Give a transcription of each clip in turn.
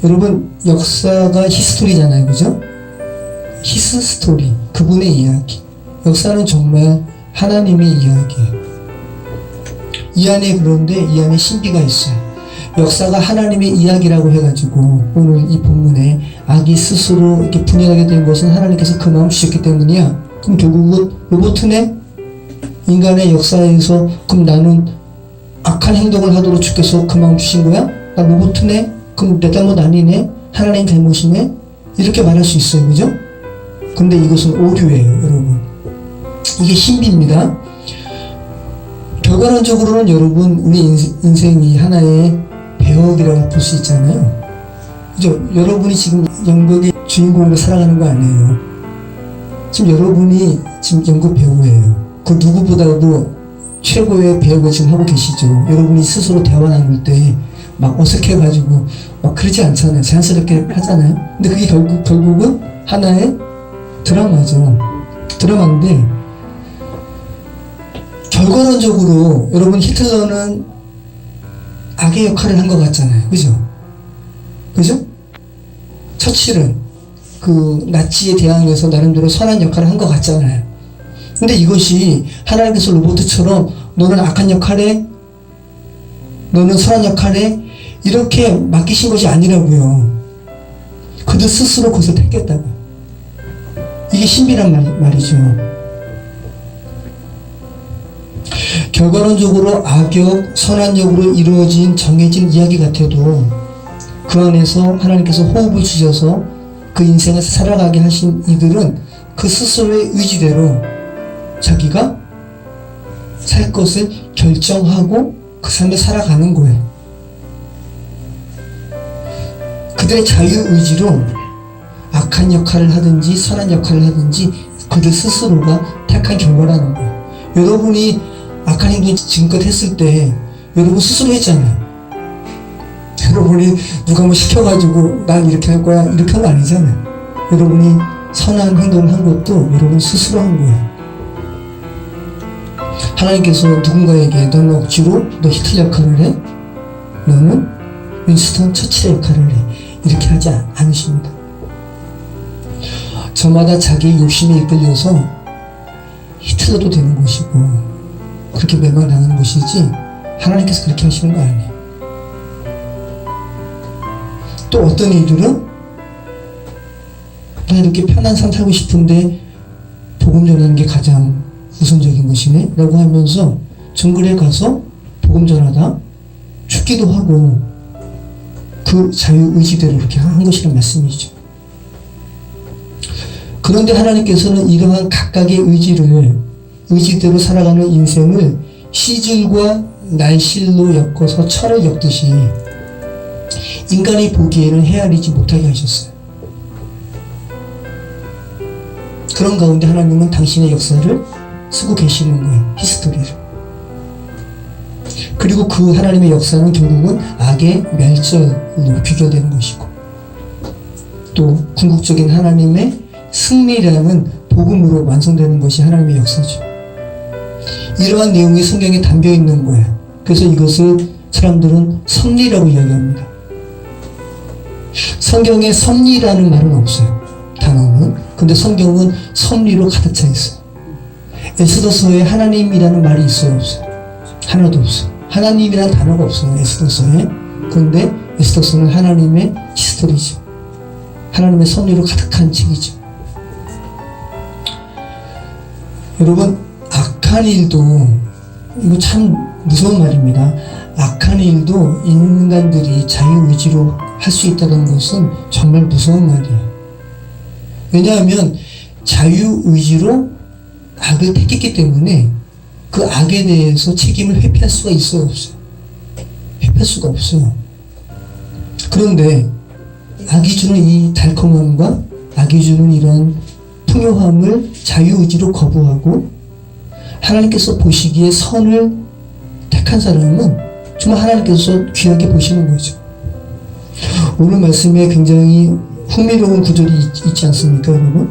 여러분, 역사가 히스토리잖아요, 그죠? 히스토리, 그분의 이야기. 역사는 정말 하나님의 이야기예요. 이 안에, 그런데 이 안에 신비가 있어요. 역사가 하나님의 이야기라고 해가지고 오늘 이 본문에 악이 스스로 이렇게 분열하게 된 것은 하나님께서 그 마음 주셨기 때문이야. 그럼 결국은 로봇네? 인간의 역사에서 그럼 나는 악한 행동을 하도록 주께서 그 마음 주신 거야? 나 로봇네? 그럼 내 잘못 아니네? 하나님 잘못이네? 이렇게 말할 수 있어요, 그죠? 근데 이것은 오류예요, 여러분. 이게 신비입니다. 결과론적으로는 여러분, 우리 인생이 하나의 배역이라고 볼 수 있잖아요. 그죠? 여러분이 지금 연극의 주인공으로 살아가는 거 아니에요. 지금 여러분이 지금 연극 배우예요. 그 누구보다도 최고의 배역을 지금 하고 계시죠. 여러분이 스스로 대화 나눌 때 막 어색해가지고 막 그러지 않잖아요. 자연스럽게 하잖아요. 근데 그게 결국은 하나의 드라마죠. 드라마인데, 결과론적으로 여러분, 히틀러는 악의 역할을 한 것 같잖아요. 그죠? 그죠? 처칠은 그 나치에 대항해서 나름대로 선한 역할을 한 것 같잖아요. 근데 이것이 하나님께서 로봇처럼 너는 악한 역할에, 너는 선한 역할에 이렇게 맡기신 것이 아니라고요. 그들 스스로 그것을 택했다고. 이게 신비란 말이죠. 결과론적으로 악역, 선한역으로 이루어진 정해진 이야기 같아도 그 안에서 하나님께서 호흡을 주셔서 그 인생을 살아가게 하신 이들은 그 스스로의 의지대로 자기가 살 것을 결정하고 그 삶을 살아가는 거예요. 그들의 자유의지로 악한 역할을 하든지 선한 역할을 하든지 그들 스스로가 택한 결과라는 거예요. 여러분이 악한 행동 지금껏 했을 때 여러분 스스로 했잖아요. 여러분이 누가 뭐 시켜가지고 난 이렇게 할 거야 이렇게 한 거 아니잖아요. 여러분이 선한 행동을 한 것도 여러분 스스로 한 거예요. 하나님께서 누군가에게 너는 억지로 너 히틀러 역할을 해? 너는 윈스턴 처칠의 역할을 해. 이렇게 하지 않으십니다. 저마다 자기의 욕심에 이끌려서 히틀러도 되는 것이고 그렇게 멸망당하는 것이지 하나님께서 그렇게 하시는 거 아니에요. 또 어떤 이들은 나 이렇게 편한 삶 살고 싶은데 복음 전하는 게 가장 우선적인 것이네 라고 하면서 정글에 가서 복음 전하다 죽기도 하고 그 자유의지대로 그렇게 한 것이란 말씀이죠. 그런데 하나님께서는 이러한 각각의 의지대로 살아가는 인생을 시질과 날실로 엮어서 철을 엮듯이 인간이 보기에는 헤아리지 못하게 하셨어요. 그런 가운데 하나님은 당신의 역사를 쓰고 계시는 거예요. 히스토리를. 그리고 그 하나님의 역사는 결국은 악의 멸절로 귀결되는 것이고 또 궁극적인 하나님의 승리라는 복음으로 완성되는 것이 하나님의 역사죠. 이러한 내용이 성경에 담겨 있는 거예요. 그래서 이것을 사람들은 섭리라고 이야기합니다. 성경에 섭리라는 말은 없어요. 단어는. 근데 성경은 섭리로 가득 차 있어요. 에스더서에 하나님이라는 말이 있어요, 없어요? 하나도 없어요. 하나님이라는 단어가 없어요, 에스더서에. 그런데 에스더서는 하나님의 히스토리죠. 하나님의 섭리로 가득한 책이죠. 여러분, 악한 일도, 이거 참 무서운 말입니다. 악한 일도 인간들이 자유의지로 할 수 있다는 것은 정말 무서운 말이에요. 왜냐하면 자유의지로 악을 택했기 때문에 그 악에 대해서 책임을 회피할 수가 있어요, 없어요? 회피할 수가 없어요. 그런데 악이 주는 이 달콤함과 악이 주는 이런 풍요함을 자유의지로 거부하고 하나님께서 보시기에 선을 택한 사람은 정말 하나님께서 귀하게 보시는 거죠. 오늘 말씀에 굉장히 흥미로운 구절이 있지 않습니까, 여러분?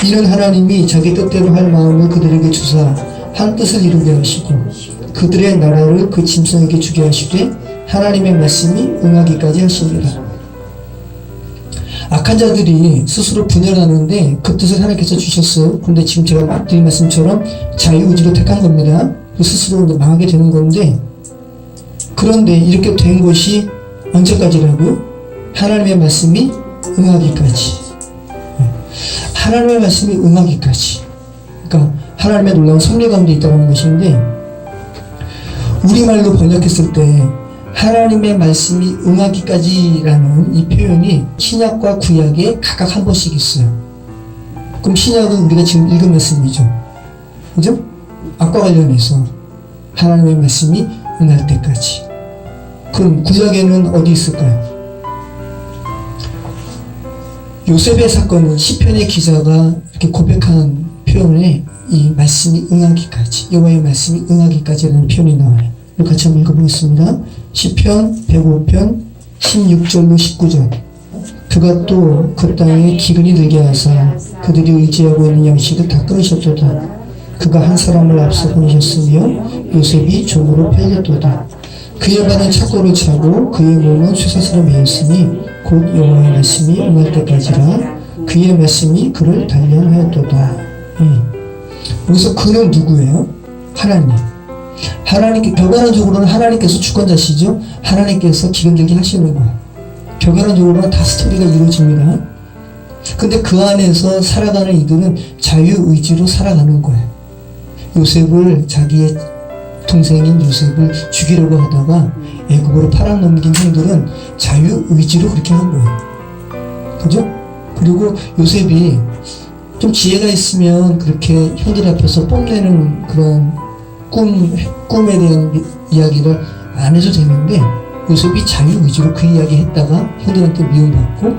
이는 하나님이 자기 뜻대로 할 마음을 그들에게 주사 한 뜻을 이루게 하시고 그들의 나라를 그 짐승에게 주게 하시되 하나님의 말씀이 응하기까지 하시니라. 악한 자들이 스스로 분열하는데 그 뜻을 하나님께서 주셨어요. 그런데 지금 제가 드린 말씀처럼 자유의지로 택한 겁니다. 스스로 망하게 되는 건데, 그런데 이렇게 된 것이 언제까지라고요? 하나님의 말씀이 응하기까지. 하나님의 말씀이 응하기까지. 그러니까 하나님의 놀라운 섭리 가운데 있다는 것인데, 우리말로 번역했을 때 하나님의 말씀이 응하기까지라는 이 표현이 신약과 구약에 각각 한 번씩 있어요. 그럼 신약은 우리가 지금 읽은 말씀이죠. 그죠? 악과 관련해서 하나님의 말씀이 응할 때까지. 그럼 구약에는 어디 있을까요? 요셉의 사건은 시편의 기자가 이렇게 고백한 표현에 이 말씀이 응하기까지, 여호와의 말씀이 응하기까지라는 표현이 나와요. 이거 같이 한번 읽어보겠습니다. 시편 105편 16절로 19절. 그가 또 그 땅에 기근이 들게 하사 그들이 의지하고 있는 양식을 다 끊으셨도다. 그가 한 사람을 앞서 보내셨으며 요셉이 종으로 팔렸도다. 그의 발은 착고를 차고 그의 몸은 쇠사슬에 매였으니 곧 여호와의 말씀이 응할 때까지라. 그의 말씀이 그를 단련하였도다. 여기서 그는 누구예요? 하나님. 하나님께, 결과론적으로는 하나님께서 주권자시죠. 하나님께서 기근들게 하시는 거예요. 결과론적으로는 다 스토리가 이루어집니다. 근데 그 안에서 살아가는 이들은 자유의지로 살아가는 거예요. 요셉을, 자기의 동생인 요셉을 죽이려고 하다가 애굽으로 팔아넘긴 형들은 자유의지로 그렇게 한 거예요. 그죠? 그리고 요셉이 좀 지혜가 있으면 그렇게 형들 앞에서 뽐내는 그런 꿈에 대한 이야기를 안 해도 되는데, 요셉이 자유의지로 그 이야기 했다가 형들한테 미움받고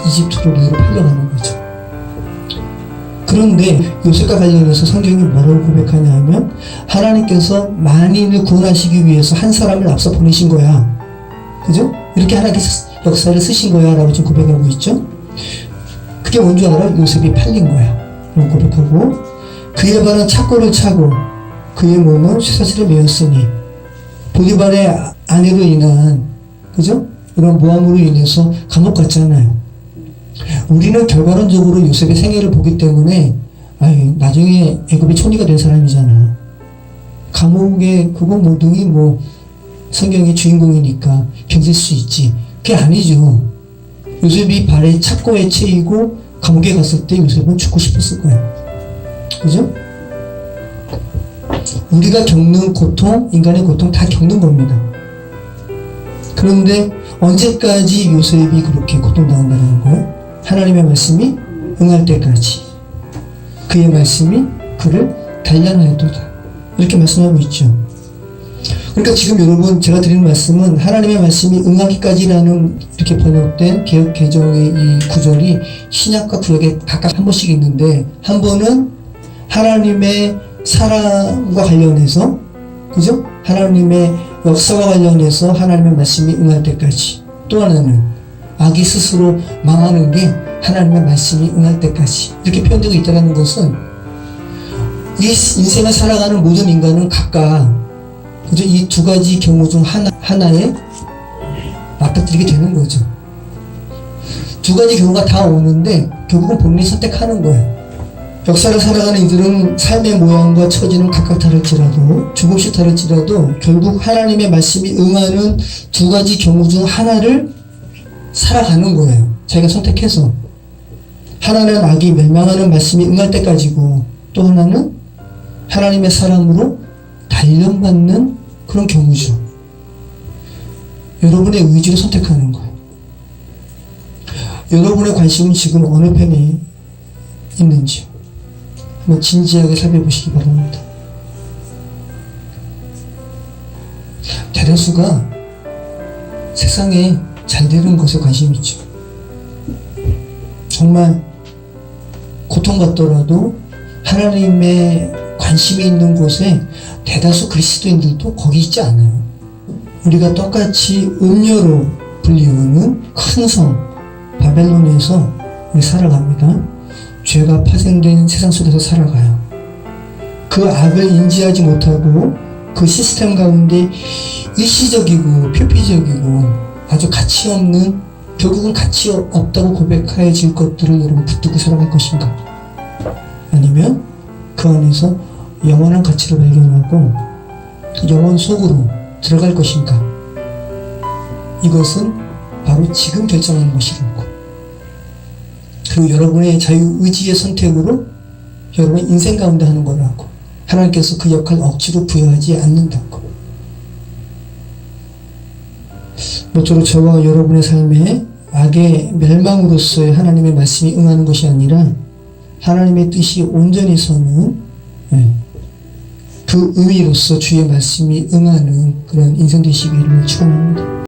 이집트로 노예로 팔려가는 거죠. 그런데 요셉과 관련해서 성경이 뭐라고 고백하냐 하면, 하나님께서 만인을 구원하시기 위해서 한 사람을 앞서 보내신 거야. 그죠? 이렇게 하나님께서 역사를 쓰신 거야 라고 지금 고백하고 있죠. 그게 뭔 줄 알아? 요셉이 팔린 거야 라고 고백하고, 그의 발은 착고를 차고 그의 몸은 쇠사슬에 매였으니, 보디발의 아내로 인한, 그죠? 이런 모함으로 인해서 감옥 갔잖아요. 우리는 결과론적으로 요셉의 생애를 보기 때문에 나중에 애굽의 총리가 된 사람이잖아. 감옥에 그거 모둥이 뭐 성경의 주인공이니까 견딜 수 있지. 그게 아니죠. 요셉이 발에 착고에 채이고 감옥에 갔을 때 요셉은 죽고 싶었을 거야. 그죠? 우리가 겪는 고통, 인간의 고통 다 겪는 겁니다. 그런데 언제까지 요셉이 그렇게 고통당한다는 거예요? 하나님의 말씀이 응할 때까지. 그의 말씀이 그를 단련하였도다. 이렇게 말씀하고 있죠. 그러니까 지금 여러분, 제가 드리는 말씀은 하나님의 말씀이 응하기까지라는 이렇게 번역된 개역 개정의 이 구절이 신약과 구약에 각각 한 번씩 있는데, 한 번은 하나님의 사랑과 관련해서, 그죠? 하나님의 역사와 관련해서 하나님의 말씀이 응할 때까지. 또 하나는 악이 스스로 망하는 게 하나님의 말씀이 응할 때까지. 이렇게 표현되고 있다는 것은, 이 인생을 살아가는 모든 인간은 각각, 그죠? 이 두 가지 경우 중 하나에 맞닥뜨리게 되는 거죠. 두 가지 경우가 다 오는데 결국은 본인이 선택하는 거예요. 역사를 살아가는 이들은 삶의 모양과 처지는 각각 다를지라도, 조금씩 다를지라도 결국 하나님의 말씀이 응하는 두 가지 경우 중 하나를 살아가는 거예요. 자기가 선택해서. 하나는 악이 멸망하는 말씀이 응할 때까지고, 또 하나는 하나님의 사랑으로 단련받는 그런 경우죠. 여러분의 의지로 선택하는 거예요. 여러분의 관심은 지금 어느 편에 있는지요? 한번 진지하게 살펴보시기 바랍니다. 대다수가 세상에 잘 되는 것에 관심이 있죠. 정말 고통받더라도 하나님의 관심이 있는 곳에 대다수 그리스도인들도 거기 있지 않아요. 우리가 똑같이 음녀로 불리우는 큰 성 바벨론에서 우리 살아갑니다. 죄가 파생된 세상 속에서 살아가요. 그 악을 인지하지 못하고 그 시스템 가운데 일시적이고 표피적이고 아주 가치 없는 결국은 가치 없다고 고백하여질 것들을 여러분 붙들고 살아갈 것인가? 아니면 그 안에서 영원한 가치를 발견하고 영원 속으로 들어갈 것인가? 이것은 바로 지금 결정하는 것이라고. 그리고 여러분의 자유의지의 선택으로 여러분의 인생 가운데 하는 거라고. 하나님께서 그 역할 억지로 부여하지 않는다고. 모쪼록 저와 여러분의 삶에 악의 멸망으로서의 하나님의 말씀이 응하는 것이 아니라 하나님의 뜻이 온전히 서는 그 의미로서 주의 말씀이 응하는 그런 인생 되시기를 축원합니다.